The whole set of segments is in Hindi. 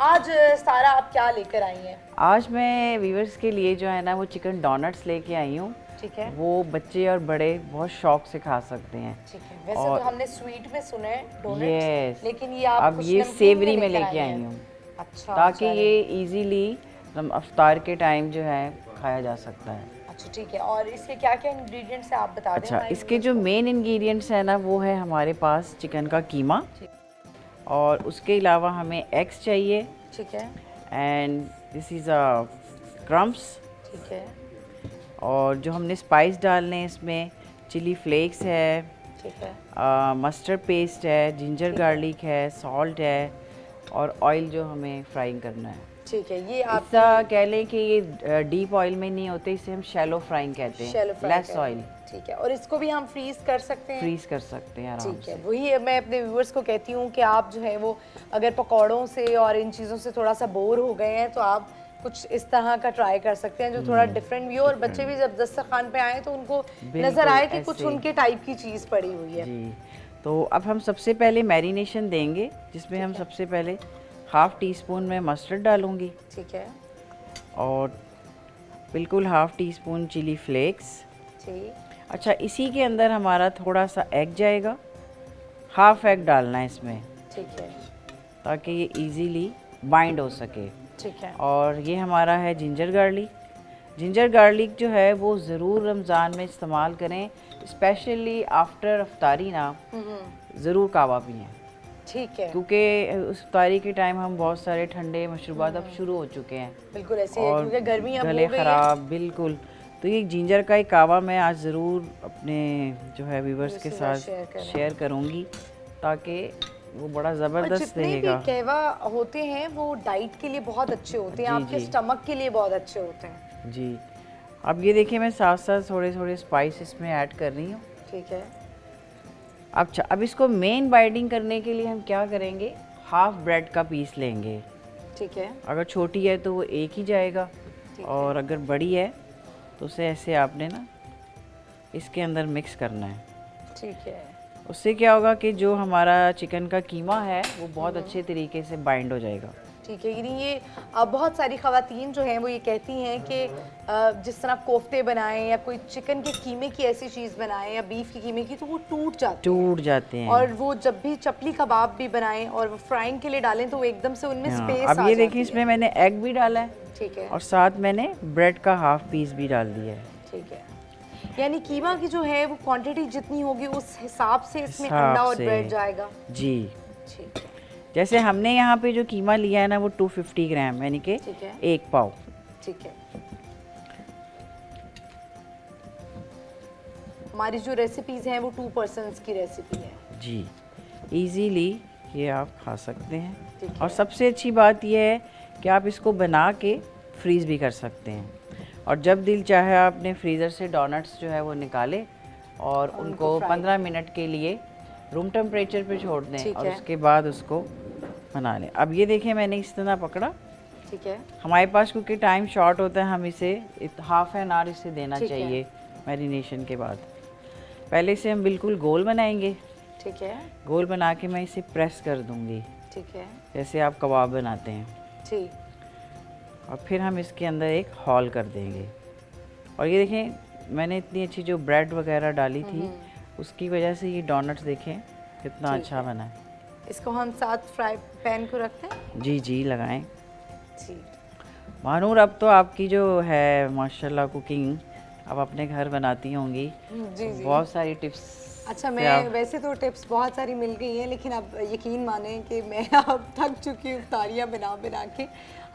आज सारा आप क्या लेकर आई हैं? आज मैं वीवर्स के लिए जो है ना वो चिकन डोनट्स लेके आई हूँ। ठीक है। वो बच्चे और बड़े बहुत शौक से खा सकते हैं। ठीक है। वैसे और तो हमने स्वीट में सुना है डोनट्स, यस, लेकिन ये आप अब कुछ ये नमकीन में सेवरी में लेकर लेके आई हैं। हूँ अच्छा, ताकि चलें। ये इजीली अफ्तार के टाइम जो है खाया जा सकता है। अच्छा ठीक है। और इसके क्या क्या इंग्रेडिएंट्स हैं आप बता दें अच्छा, हमारे इसके व्यूअर्स जो को। मेन इंग्रेडिएंट्स है ना वो है हमारे पास चिकन का कीमा, ठीक। और उसके अलावा हमें एग्स चाहिए, ठीक है। And this is a crumbs. ठीक है। और जो हमने स्पाइस डालने हैं इसमें चिली फ्लेक्स है, ठीक है। मस्टर्ड पेस्ट है, जिंजर ठीक है। गार्लिक है, सॉल्ट है, और ऑयल जो हमें फ्राइंग करना है। ठीक है। ये आप इसका कह लें कि ये डीप ऑयल में नहीं होते, इसे हम शैलो फ्राइंग कहते हैं, शैलो फ्राई लेस ऑयल। ठीक है। और इसको भी हम फ्रीज कर सकते हैं? फ्रीज कर सकते हैं आराम ठीक है। से। वही मैं अपने व्यूअर्स को कहती हूँ कि आप जो है वो अगर पकौड़ों से और इन चीज़ों से थोड़ा सा बोर हो गए हैं तो आप कुछ इस तरह का ट्राई कर सकते हैं जो थोड़ा डिफरेंट भी हो, और बच्चे भी जब दस्तरखान पे आए तो उनको नजर आए कि कुछ ऐसे। उनके टाइप की चीज़ पड़ी हुई है। जी, तो अब हम सबसे पहले मैरिनेशन देंगे, जिसमें हम सबसे पहले हाफ़ टी स्पून में मस्टर्ड डालूंगी, ठीक है। और बिल्कुल half teaspoon chilli flakes. ठीक। अच्छा, इसी के अंदर हमारा थोड़ा सा एग जाएगा, हाफ एग डालना है इसमें ठीक है। ताकि ये इजीली बाइंड हो सके। ठीक है। और ये हमारा है जिंजर गार्लिक। जिंजर गार्लिक जो है वो ज़रूर रमज़ान में इस्तेमाल करें, स्पेशली आफ्टर अफ्तारी ना ज़रूर कावा पिएं, ठीक है। क्योंकि उस अफ्तारी के टाइम हम बहुत सारे ठंडे मशरूबात अब शुरू हो चुके हैं, बिल्कुल ऐसे है और क्योंकि गर्मी अब गले हो गई है। ख़राब बिल्कुल। तो ये जिंजर का एक कावा मैं आज ज़रूर अपने जो है व्यूवर्स के साथ शेयर करूँगी, ताकि वो बड़ा और ज़बरदस्त जितने भी रहेगा। कहवा होते हैं वो डाइट के लिए बहुत अच्छे होते हैं, जी आपके जी स्टमक के लिए बहुत अच्छे होते हैं। जी। अब ये देखिए मैं साथ साथ थोड़े थोड़े स्पाइस इसमें ऐड कर रही हूँ। ठीक है। अच्छा, अब इसको मेन बाइंडिंग करने के लिए हम क्या करेंगे, हाफ ब्रेड का पीस लेंगे। ठीक है। अगर छोटी है तो वो एक ही जाएगा, ठीक और है। अगर बड़ी है तो उसे ऐसे आपने ना इसके अंदर मिक्स करना है। ठीक है। उससे क्या होगा कि जो हमारा चिकन का कीमा है वो बहुत अच्छे तरीके से बाइंड हो जाएगा। ठीक है। यानी ये बहुत सारी ख़वातीन जो हैं वो ये कहती हैं कि जिस तरह कोफ्ते बनाएं या कोई चिकन के कीमे की ऐसी चीज़ बनाएं या बीफ के कीमे की तो वो टूट जाते हैं। और वो जब भी चपली कबाब भी बनाएं और वो फ्राइंग के लिए डालें तो वो एकदम से उनमें हाँ, स्पेस अब आ ये जाती देखिए है। इसमें मैंने एग भी डाला है, ठीक है। और साथ मैंने ब्रेड का हाफ पीस भी डाल दिया है। ठीक है। यानी कीमा की जो है वो क्वांटिटी जितनी होगी उस हिसाब से इसमें हिसाब अंडा और से। ब्रेड जाएगा। जी, ठीक है। जैसे हमने यहाँ पे जो कीमा लिया है ना वो 250 ग्राम, यानी कि ठीक है। 1 पाव। ठीक है। हमारी जो रेसिपीज़ हैं वो 2 पर्सन्स की रेसिपी है। जी, इजीली ये आप खा सकते हैं। ठीक है। और सबसे अच्छी बात यह है कि आप इसको बना के फ्रीज़ भी कर सकते हैं, और जब दिल चाहे आपने फ्रीज़र से डोनट्स जो है वो निकाले और उनको 15 मिनट के लिए रूम टेम्परेचर पे छोड़ दें, और उसके बाद उसको बना लें। अब ये देखें मैंने इस तरह पकड़ा। ठीक है। हमारे पास क्योंकि टाइम शॉर्ट होता है, हम इसे हाफ एन आवर इसे देना चाहिए मैरिनेशन के बाद। पहले इसे हम बिल्कुल गोल बनाएंगे। ठीक है। गोल बना के मैं इसे प्रेस कर दूंगी, ठीक है। जैसे आप कबाब बनाते हैं। ठीक। और फिर हम इसके अंदर एक हॉल कर देंगे। और ये देखें मैंने इतनी अच्छी जो ब्रेड वगैरह डाली थी उसकी वजह से ये डोनट्स देखें कितना अच्छा बना है। इसको हम साथ फ्राई पैन को रखते हैं। जी जी, लगाएं। जी मानूर, अब तो आपकी जो है माशाल्लाह कुकिंग अब अपने घर बनाती होंगी। जी जी। बहुत सारी टिप्स। अच्छा, मैं वैसे तो टिप्स बहुत सारी मिल गई हैं, लेकिन अब यकीन माने कि मैं अब थक चुकी हूँ इफ्तारियाँ बना बना के।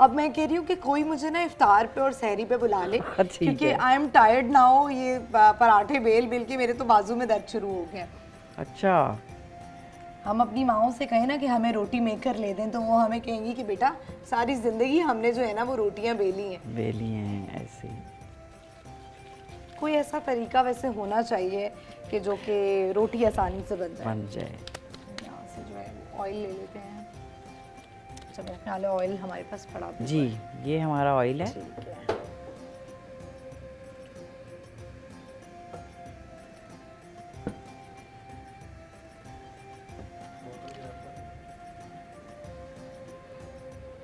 अब मैं कह रही हूँ कि कोई मुझे ना इफ्तार पे और सहरी पे बुला ले, क्योंकि आई एम टायर्ड नाउ। ये पराठे बेल बेल के मेरे तो बाजू में दर्द शुरू हो गया। अच्छा, हम अपनी माओ से कहें ना कि हमें रोटी मेकर ले दें तो वो हमें कहेंगी कि बेटा सारी ज़िंदगी हमने जो है ना वो रोटियाँ बेली हैं। ऐसे कोई ऐसा तरीका वैसे होना चाहिए कि जो कि रोटी आसानी से बन जाए। यहाँ से जो है ऑयल ले लेते हैं। अच्छा, मेरे ख्याल है ऑयल हमारे पास पड़ा भी जी, ये हमारा ऑयल है। ठीक है।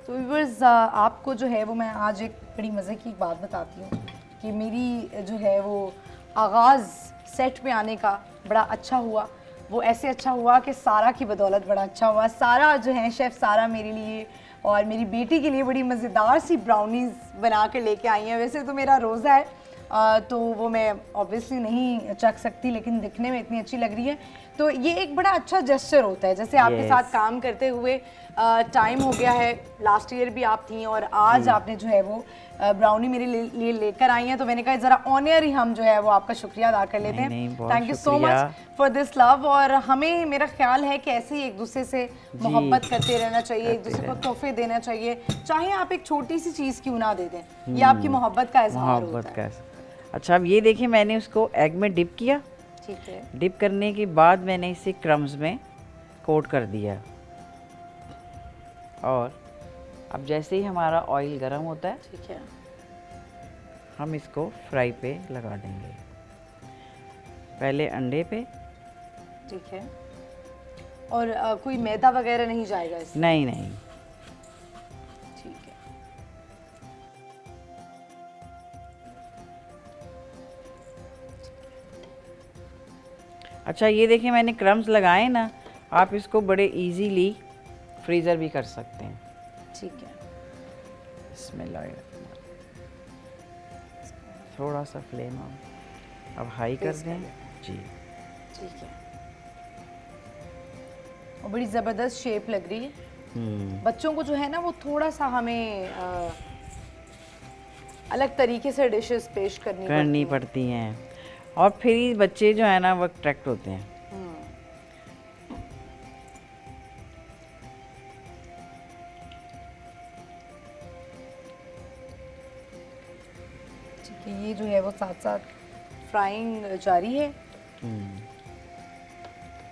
तो व्यूअर्स आपको जो है वो मैं आज एक बड़ी मज़े की एक बात बताती हूँ कि मेरी जो है वो आगाज़ सेट पे आने का बड़ा अच्छा हुआ। वो ऐसे अच्छा हुआ कि सारा की बदौलत बड़ा अच्छा हुआ। सारा जो है शेफ़ सारा मेरे लिए और मेरी बेटी के लिए बड़ी मज़ेदार सी ब्राउनीज़ बना कर लेके आई हैं। वैसे तो मेरा रोज़ा है तो वो मैं ऑब्वियसली नहीं चख सकती, लेकिन दिखने में इतनी अच्छी लग रही है तो ये एक बड़ा अच्छा जेस्चर होता है। जैसे आपके साथ काम करते हुए टाइम हो गया है, लास्ट ईयर भी आप थी और आज आपने जो है वो ब्राउनी मेरे लिए लेकर आई हैं, तो मैंने कहा ज़रा ऑनर ही हम जो है वो आपका शुक्रिया अदा कर लेते हैं। Thank you so much for this love. और हमें मेरा ख्याल है कि ऐसे ही एक दूसरे से मोहब्बत करते रहना चाहिए, एक दूसरे को तोहफे देना चाहिए, चाहे आप एक छोटी सी चीज़ क्यों ना दे दें, ये आपकी मोहब्बत का इजहार होता है। अच्छा, अब ये देखिए मैंने उसको एग में डिप किया। ठीक है। डिप करने के बाद मैंने इसे क्रम्स में कोट कर दिया और अब जैसे ही हमारा ऑयल गर्म होता है, ठीक है, हम इसको फ्राई पे लगा देंगे। पहले अंडे पे। ठीक है। और कोई मैदा वगैरह नहीं जाएगा इसमें? नहीं नहीं। ठीक है। अच्छा, ये देखिए मैंने क्रम्स लगाए ना, आप इसको बड़े इजीली फ्रीज़र भी कर सकते हैं। ठीक है। बिस्मिल्लाह। थोड़ा सा फ्लेम अब हाई कर दें जी। ठीक है। और बड़ी ज़बरदस्त शेप लग रही है। बच्चों को जो है ना वो थोड़ा सा हमें अलग तरीके से डिशेस पेश करनी पड़ती हैं और फिर बच्चे जो है ना वो अट्रैक्ट होते हैं। ठीक है, ये जो है वो साथ साथ फ्राइंग जारी है।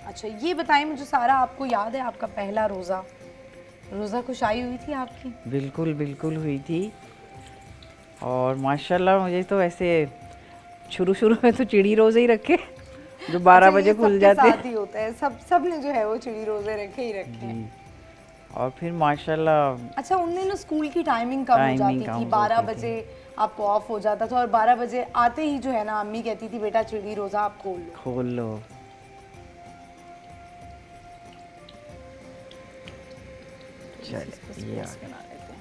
अच्छा, ये बताएं मुझे सारा, आपको याद है आपका पहला रोज़ा खुशाई हुई थी आपकी? बिल्कुल बिल्कुल हुई थी और माशाल्लाह मुझे तो ऐसे शुरू में तो चिड़ी रोज़े ही रखे जो 12 बजे खुल जाते हैं। साथ ही होता है, सब ने जो है वो चिड़ी रोज़े रखे ही रखे हैं। और फिर माशाल्लाह। अच्छा, उन दिनों स्कूल की टाइमिंग कम हो जाती थी, 12 बजे आपको ऑफ हो जाता था और 12 बजे आते ही जो है ना अम्मी कहती थी बेटा चिड़ी रोज़ा आप खोल लो। चलिए ये बना लेते हैं।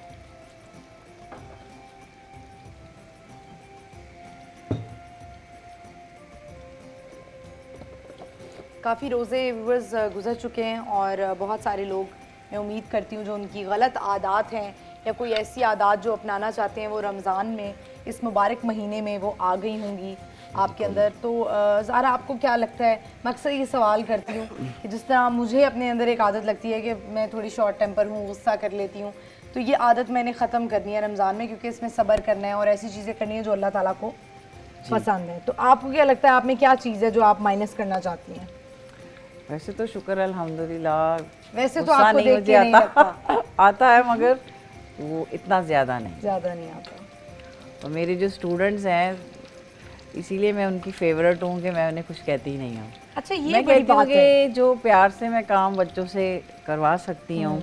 काफ़ी रोज़े व्यूअर्स गुजर चुके हैं और बहुत सारे लोग, मैं उम्मीद करती हूँ जो उनकी गलत आदत हैं या कोई ऐसी आदत जो अपनाना चाहते हैं वो रमज़ान में इस मुबारक महीने में वो आ गई होंगी आपके अंदर। तो ज़ारा आपको क्या लगता है, मैं अक्सर ये सवाल करती हूँ कि जिस तरह मुझे अपने अंदर एक आदत लगती है कि मैं थोड़ी शॉर्ट टेम्पर हूँ, गुस्सा कर लेती हूँ, तो ये आदत मैंने ख़त्म करनी है रमज़ान में, क्योंकि इसमें सब्र करना है और ऐसी चीज़ें करनी है जो अल्लाह ताला को पसंद है। तो आपको क्या लगता है, आप में क्या चीज़ है जो आप माइनस करना चाहती हैं? वैसे तो शुक्र अल्हम्दुलिल्लाह, वैसे तो आपको देख के नहीं लगता आता है, मगर वो इतना ज़्यादा नहीं आता। तो मेरे जो स्टूडेंट्स हैं, इसीलिए मैं उनकी फेवरेट हूँ कि मैं उन्हें कुछ कहती ही नहीं हूँ। अच्छा, ये मैं कहती हूँ कि जो प्यार से मैं काम बच्चों से करवा सकती हूँ,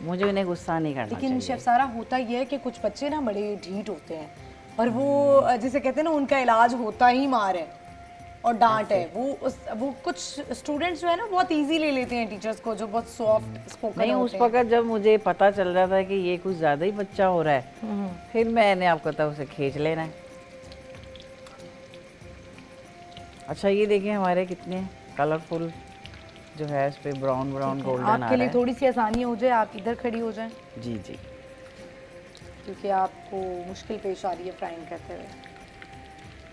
मुझे उन्हें गुस्सा नहीं करना चाहिए। लेकिन शेफ सारा होता ये है कि कुछ बच्चे ना बड़े ढीठ होते हैं और वो जिसे कहते हैं ना उनका इलाज होता ही मार है और डांट है। वो कुछ स्टूडेंट्स जो है ना बहुत इजी ले लेते हैं टीचर्स को, जो बहुत सॉफ्ट स्पोकन नहीं, उस वक्त जब मुझे पता चल रहा था कि ये कुछ ज़्यादा ही बच्चा हो रहा है, फिर मैंने आपको तो उसे खींच लेना है। अच्छा, ये देखिए हमारे कितने कलरफुल जो है, इस पे ब्राउन गोल्डन आ रहा है। आपके लिए थोड़ी सी आसानी हो जाए, आप इधर खड़ी हो जाएं। जी जी, क्योंकि आपको मुश्किल पेश आ रही है फ्राइंग करते हुए।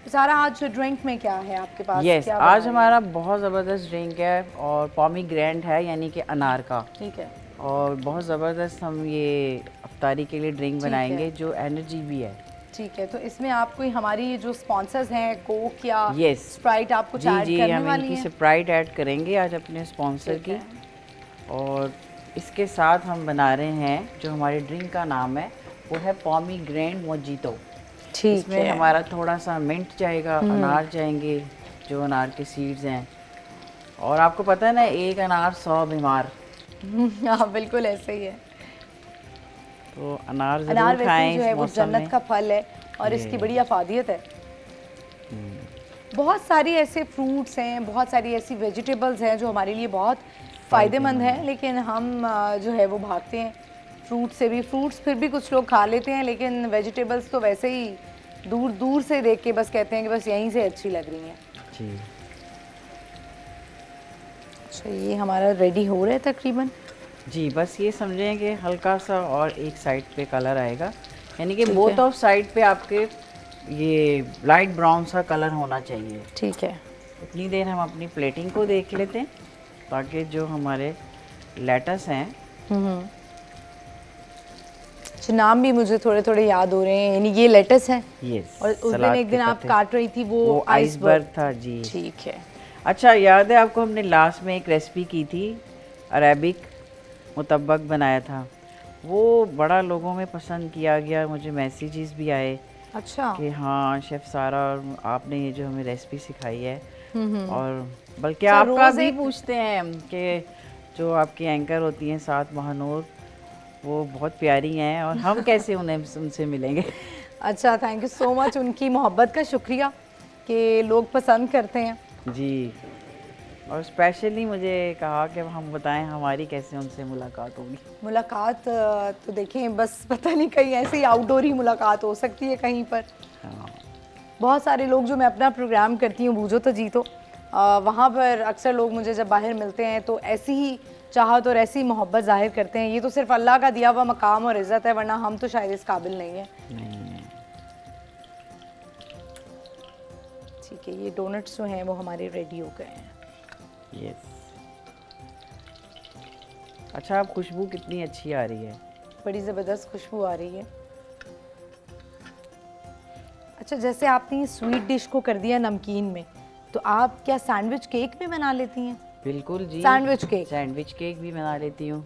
सारा, आज ड्रिंक में क्या है आपके पास? yes, आज हमारा बहुत ज़बरदस्त ड्रिंक है और पोमीग्रेनेट है, यानी कि अनार का। ठीक है। और बहुत ज़बरदस्त हम ये अफ्तारी के लिए ड्रिंक बनाएंगे जो एनर्जी भी है। ठीक है, तो इसमें आप कोई हमारी जो स्पॉन्सर्स हैं कोक या स्प्राइट आप कुछ ऐड करने वाली हैं? हम इनकी स्प्राइट ऐड करेंगे आज अपने स्पॉन्सर की, और इसके साथ हम बना रहे हैं जो हमारी ड्रिंक का नाम है वो है पोमीग्रेनेट मोजितो। इसमें हमारा थोड़ा सा मिंट जाएगा, अनार जाएंगे जो अनार के सीड्स हैं, और आपको पता है ना एक अनार 100 बीमार। हाँ बिल्कुल ऐसे ही है। तो अनार अनार जरूर वैसे खाएं जो है इस वो मौसम जन्नत में। का फल है और इसकी ये। बड़ी अफादियत है। बहुत सारी ऐसे फ्रूट्स हैं, बहुत सारी ऐसी वेजिटेबल्स हैं जो हमारे लिए बहुत फ़ायदेमंद हैं, लेकिन हम जो है वो भागते हैं फ्रूट से भी। फ्रूट्स फिर भी कुछ लोग खा लेते हैं, लेकिन वेजिटेबल्स तो वैसे ही दूर दूर से देख के बस कहते हैं कि बस यहीं से अच्छी लग रही हैं। जी अच्छा, ये हमारा रेडी हो रहा है तकरीबन। जी, बस ये समझें कि हल्का सा और एक साइड पे कलर आएगा, यानी कि ठीक बोथ है। ऑफ साइड पे आपके ये लाइट ब्राउन सा कलर होना चाहिए। ठीक है। इतनी देर हम अपनी प्लेटिंग को देख लेते हैं, ताकि जो हमारे लेटस हैं, अच्छा, नाम भी मुझे थोड़े थोड़े याद हो रहे हैं, यानी ये लेटस है। ये और उस दिन सलाद एक के दिन आप पत्ते। काट रही थी वो आइसबर्ग था जी। ठीक है। अच्छा, याद है आपको हमने लास्ट में एक रेसिपी की थी, अरेबिक मुतब्बक बनाया था, वो बड़ा लोगों में पसंद किया गया, मुझे मैसेजेस भी आए अच्छा। कि हाँ शेफ़ सारा, आपने ये जो हमें रेसिपी सिखाई है, और बल्कि अच्छा, आपका रोज़ भी एक- पूछते हैं कि जो आपकी एंकर होती हैं साथ महानूर, वो बहुत प्यारी हैं और हम कैसे उन्हें उनसे मिलेंगे। अच्छा, थैंक यू सो मच, उनकी मोहब्बत का शुक्रिया कि लोग पसंद करते हैं। जी, और स्पेशली मुझे कहा कि हम बताएं हमारी कैसे उनसे मुलाकात होगी। मुलाकात तो देखें, बस पता नहीं कहीं ऐसे ही आउटडोर ही मुलाकात हो सकती है कहीं पर। हाँ बहुत सारे लोग, जो मैं अपना प्रोग्राम करती हूँ बूझो तो जीतो, वहाँ पर अक्सर लोग मुझे जब बाहर मिलते हैं तो ऐसी ही चाहत और ऐसी मोहब्बत जाहिर करते हैं। ये तो सिर्फ अल्लाह का दिया हुआ मकाम और इज़्ज़त है, वरना हम तो शायद इस काबिल नहीं है। नहीं ठीक है, ये डोनट्स जो हैं वो हमारे रेडी हो गए हैं। यस। अच्छा, आप खुशबू कितनी अच्छी आ रही है। बड़ी ज़बरदस्त खुशबू आ रही है। अच्छा, जैसे आपने ये स्वीट डिश को कर दिया नमकीन में, तो आप क्या सैंडविच केक भी बना लेती हैं? बिल्कुल जी, सैंडविच केक, सैंडविच केक भी बना लेती हूँ,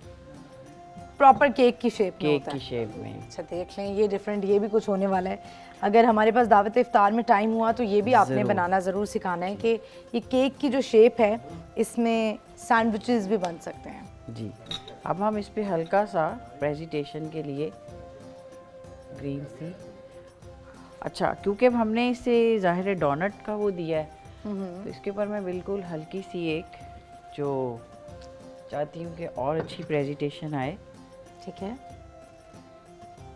प्रॉपर केक की शेप में केक होता की है। शेप में। अच्छा, देख लें, ये डिफरेंट, ये भी कुछ होने वाला है। अगर हमारे पास दावत इफ्तार में टाइम हुआ तो ये भी आपने ज़रूर। बनाना ज़रूर सिखाना है कि ये केक की जो शेप है इसमें सैंडविचेस भी बन सकते हैं। जी, अब हम इस पे हल्का सा प्रेजेंटेशन के लिए ग्रीन सी, अच्छा क्योंकि अब हमने इसे ज़ाहिर है डोनट का वो दिया है, तो इसके ऊपर मैं बिल्कुल हल्की सी एक, जो चाहती हूँ कि और अच्छी प्रेजेंटेशन आए। ठीक है,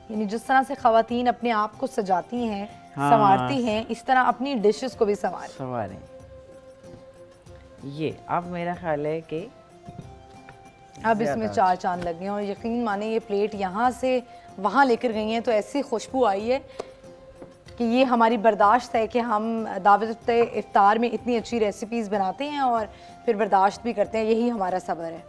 यानी जिस तरह से ख़वातीन अपने आप को सजाती हैं, हाँ। संवारती हैं, इस तरह अपनी डिशेस को भी संवारें। सवारें। ये अब मेरा ख्याल है कि अब इसमें ज़्यादा चार चांद लग गए हैं, और यकीन माने ये प्लेट यहाँ से वहाँ लेकर गई हैं तो ऐसी खुशबू आई है कि ये हमारी बर्दाश्त है कि हम दावत इफ्तार में इतनी अच्छी रेसिपीज़ बनाते हैं और फिर बर्दाश्त भी करते हैं। यही हमारा सब्र है।